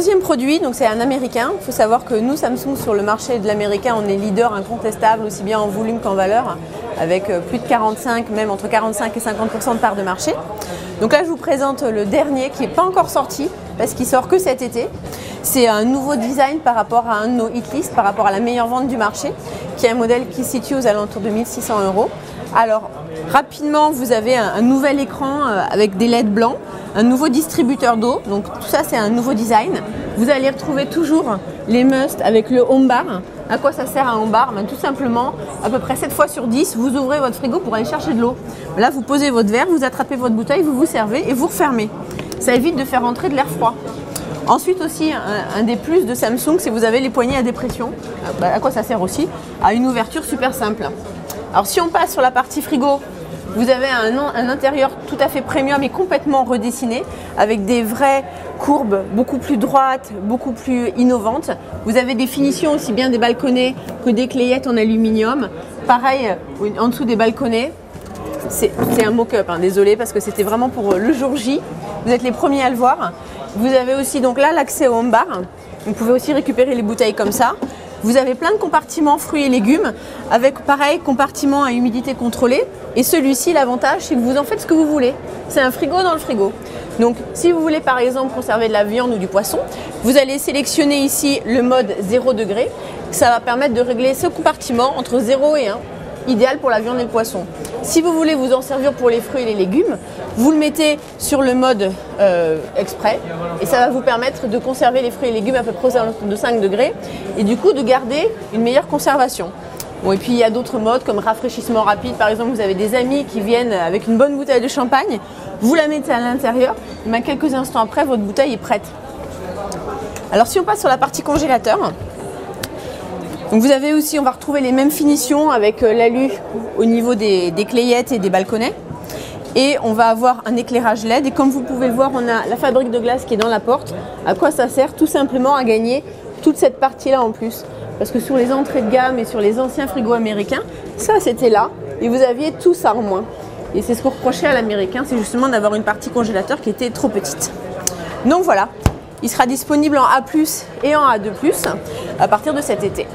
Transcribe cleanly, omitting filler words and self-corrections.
deuxième produit, donc c'est un américain. Il faut savoir que nous, Samsung, sur le marché de l'américain, on est leader incontestable, aussi bien en volume qu'en valeur, avec plus de 45, même entre 45 et 50% de part de marché. Donc là, je vous présente le dernier qui n'est pas encore sorti, parce qu'il sort que cet été. C'est un nouveau design par rapport à un de nos hit lists, par rapport à la meilleure vente du marché, qui est un modèle qui se situe aux alentours de 1 600 €. Alors, rapidement, vous avez un nouvel écran avec des LED blancs, un nouveau distributeur d'eau, donc tout ça c'est un nouveau design. Vous allez retrouver toujours les must avec le home bar. À quoi ça sert un home bar? Tout simplement, à peu près 7 fois sur 10, vous ouvrez votre frigo pour aller chercher de l'eau. Là, vous posez votre verre, vous attrapez votre bouteille, vous vous servez et vous refermez. Ça évite de faire entrer de l'air froid. Ensuite aussi, un des plus de Samsung, c'est que vous avez les poignées à dépression. À quoi ça sert aussi? À une ouverture super simple. Alors si on passe sur la partie frigo, vous avez un intérieur tout à fait premium et complètement redessiné, avec des vraies courbes beaucoup plus droites, beaucoup plus innovantes. Vous avez des finitions aussi bien des balconnets que des clayettes en aluminium. Pareil, en dessous des balconnets, c'est un mock-up, désolé, parce que c'était vraiment pour le jour J. Vous êtes les premiers à le voir. Vous avez aussi donc là l'accès au home bar. Vous pouvez aussi récupérer les bouteilles comme ça. Vous avez plein de compartiments fruits et légumes avec pareil compartiment à humidité contrôlée. Et celui-ci, l'avantage, c'est que vous en faites ce que vous voulez. C'est un frigo dans le frigo. Donc si vous voulez par exemple conserver de la viande ou du poisson, vous allez sélectionner ici le mode 0 degré. Ça va permettre de régler ce compartiment entre 0 et 1, idéal pour la viande et le poisson. Si vous voulez vous en servir pour les fruits et les légumes, vous le mettez sur le mode exprès et ça va vous permettre de conserver les fruits et légumes à peu près aux alentours de 5 degrés et du coup de garder une meilleure conservation. Bon, et puis il y a d'autres modes comme rafraîchissement rapide. Par exemple, vous avez des amis qui viennent avec une bonne bouteille de champagne, vous la mettez à l'intérieur, et quelques instants après, votre bouteille est prête. Alors si on passe sur la partie congélateur, donc vous avez aussi, on va retrouver les mêmes finitions avec l'alu au niveau des clayettes et des balconnets. Et on va avoir un éclairage LED. Et comme vous pouvez le voir, on a la fabrique de glace qui est dans la porte. À quoi ça sert? Tout simplement à gagner toute cette partie-là en plus. Parce que sur les entrées de gamme et sur les anciens frigos américains, ça c'était là. Et vous aviez tout ça en moins. Et c'est ce qu'on reprochait à l'américain, c'est justement d'avoir une partie congélateur qui était trop petite. Donc voilà, il sera disponible en A+ et en A2+ à partir de cet été.